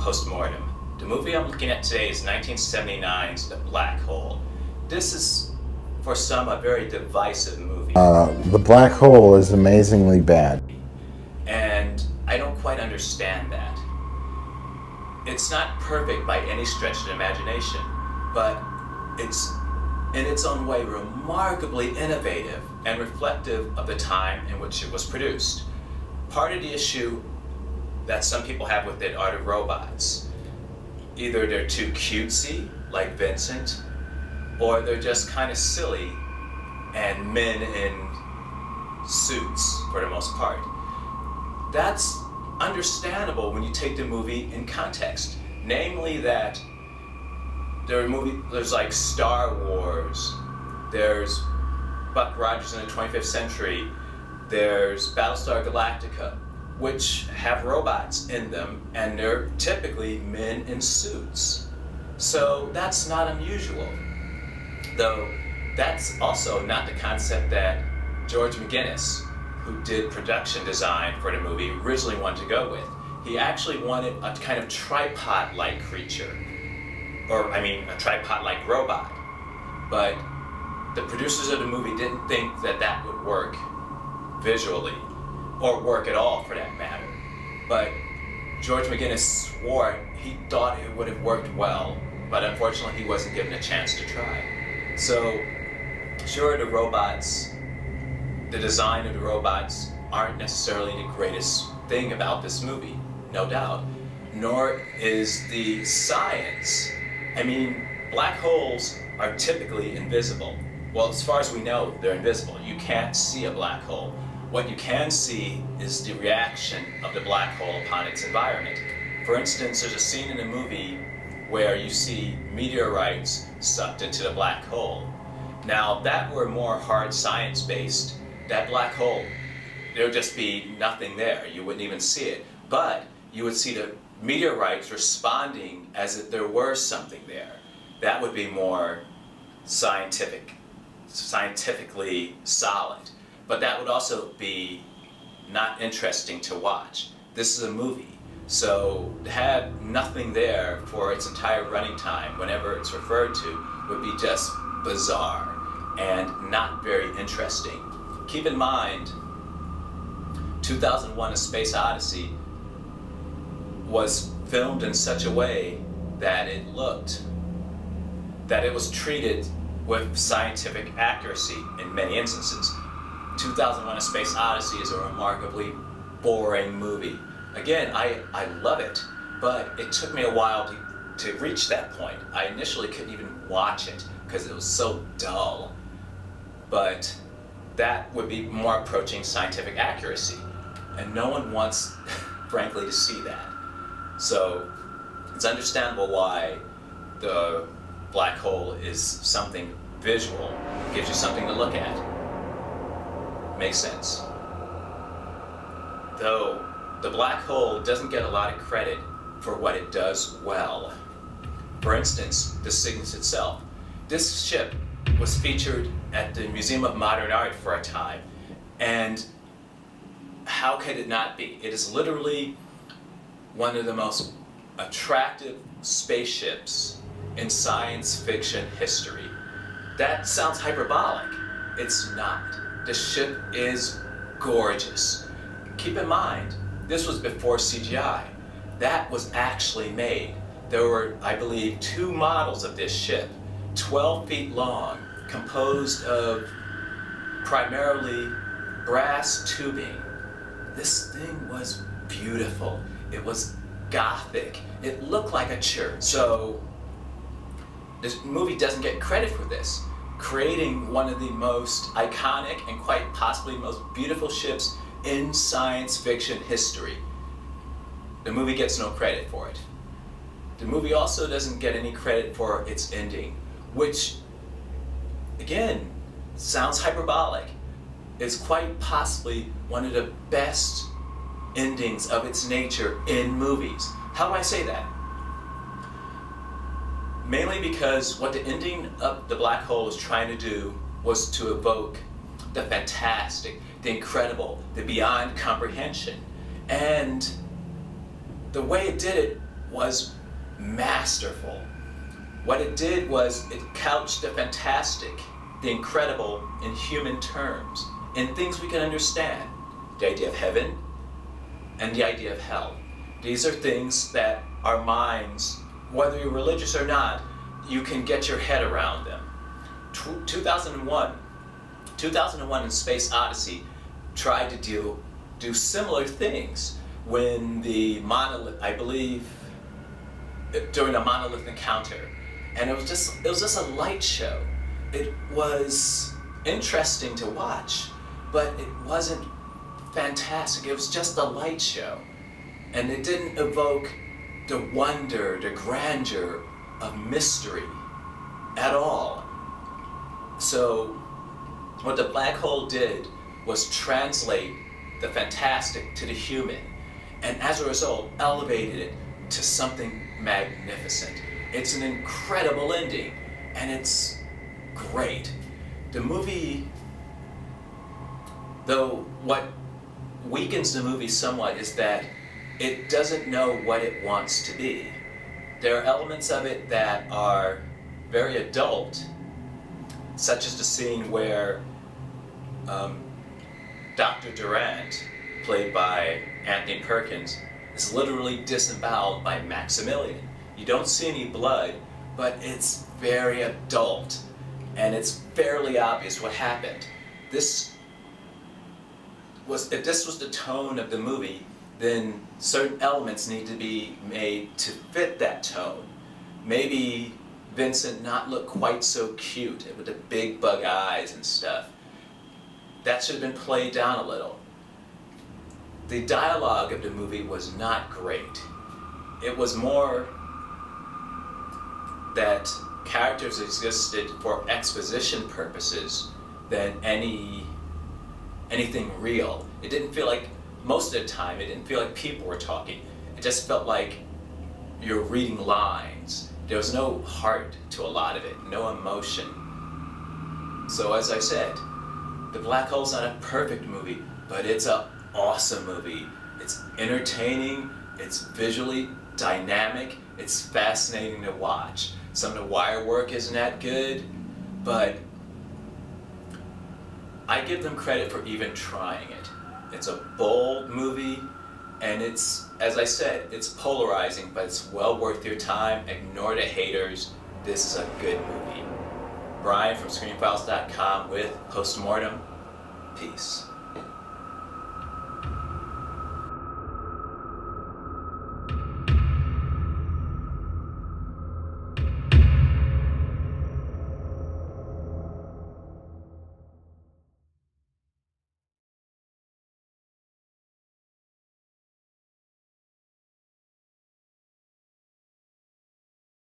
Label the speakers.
Speaker 1: Postmortem. The movie I'm looking at today is 1979's The Black Hole. This is, for some, a very divisive movie.
Speaker 2: The Black Hole is amazingly bad.
Speaker 1: And I don't quite understand that. It's not perfect by any stretch of the imagination, but it's, in its own way, remarkably innovative and reflective of the time in which it was produced. Part of the issue that some people have with it are the robots. Either they're too cutesy, like Vincent, or they're just kind of silly and men in suits for the most part. That's understandable when you take the movie in context. Namely that there's like Star Wars, there's Buck Rogers in the 25th century, there's Battlestar Galactica, which have robots in them, and they're typically men in suits. So that's not unusual. Though that's also not the concept that George McGinnis, who did production design for the movie, originally wanted to go with. He actually wanted a kind of tripod-like creature, a tripod-like robot. But the producers of the movie didn't think that that would work visually, or work at all for that matter. But George McGinnis swore he thought it would have worked well, but unfortunately he wasn't given a chance to try. So, sure, the design of the robots aren't necessarily the greatest thing about this movie, no doubt, nor is the science. Black holes are typically invisible. Well, as far as we know, they're invisible. You can't see a black hole. What you can see is the reaction of the black hole upon its environment. For instance, there's a scene in the movie where you see meteorites sucked into the black hole. Now, if that were more hard science-based, that black hole, there would just be nothing there. You wouldn't even see it. But you would see the meteorites responding as if there were something there. That would be more scientifically solid. But that would also be not interesting to watch. This is a movie, so to have nothing there for its entire running time, whenever it's referred to, would be just bizarre and not very interesting. Keep in mind, 2001: A Space Odyssey was filmed in such a way that it was treated with scientific accuracy in many instances. 2001: A Space Odyssey is a remarkably boring movie. Again, I love it, but it took me a while to reach that point. I initially couldn't even watch it because it was so dull. But that would be more approaching scientific accuracy, and no one wants, frankly, to see that. So it's understandable why the black hole is something visual. It gives you something to look at. Makes sense. Though the black hole doesn't get a lot of credit for what it does well. For instance, the Cygnus itself. This ship was featured at the Museum of Modern Art for a time, and how could it not be? It is literally one of the most attractive spaceships in science fiction history. That sounds hyperbolic. It's not. The ship is gorgeous. Keep in mind, this was before CGI. That was actually made. There were, I believe, 2 models of this ship, 12 feet long, composed of primarily brass tubing. This thing was beautiful. It was gothic. It looked like a church. So, this movie doesn't get credit for this, creating one of the most iconic and quite possibly most beautiful ships in science fiction history. The movie gets no credit for it. The movie also doesn't get any credit for its ending, which, again, sounds hyperbolic. It's quite possibly one of the best endings of its nature in movies. How do I say that? Mainly because what the ending of The Black Hole was trying to do was to evoke the fantastic, the incredible, the beyond comprehension. And the way it did it was masterful. What it did was it couched the fantastic, the incredible in human terms, in things we can understand. The idea of heaven and the idea of hell. These are things that our minds, whether you're religious or not, you can get your head around them. 2001 and Space Odyssey tried to do similar things when the monolith, I believe, during a monolith encounter, and it was just a light show. It was interesting to watch, but it wasn't fantastic. It was just a light show, and it didn't evoke the wonder, the grandeur of mystery at all. So what the black hole did was translate the fantastic to the human, and as a result elevated it to something magnificent. It's an incredible ending, and it's great. The movie, though, what weakens the movie somewhat is that it doesn't know what it wants to be. There are elements of it that are very adult, such as the scene where Dr. Durant, played by Anthony Perkins, is literally disemboweled by Maximilian. You don't see any blood, but it's very adult, and it's fairly obvious what happened. If this was the tone of the movie, then certain elements need to be made to fit that tone. Maybe Vincent not look quite so cute with the big bug eyes and stuff. That should have been played down a little. The dialogue of the movie was not great. It was more that characters existed for exposition purposes than anything real. It didn't feel like, most of the time, it didn't feel like people were talking. It just felt like you're reading lines. There was no heart to a lot of it, no emotion. So as I said, The Black Hole's not a perfect movie, but it's an awesome movie. It's entertaining, it's visually dynamic, it's fascinating to watch. Some of the wire work isn't that good, but I give them credit for even trying it. It's a bold movie, and it's, as I said, it's polarizing, but it's well worth your time. Ignore the haters. This is a good movie. Brian from ScreenFiles.com with Postmortem. Peace.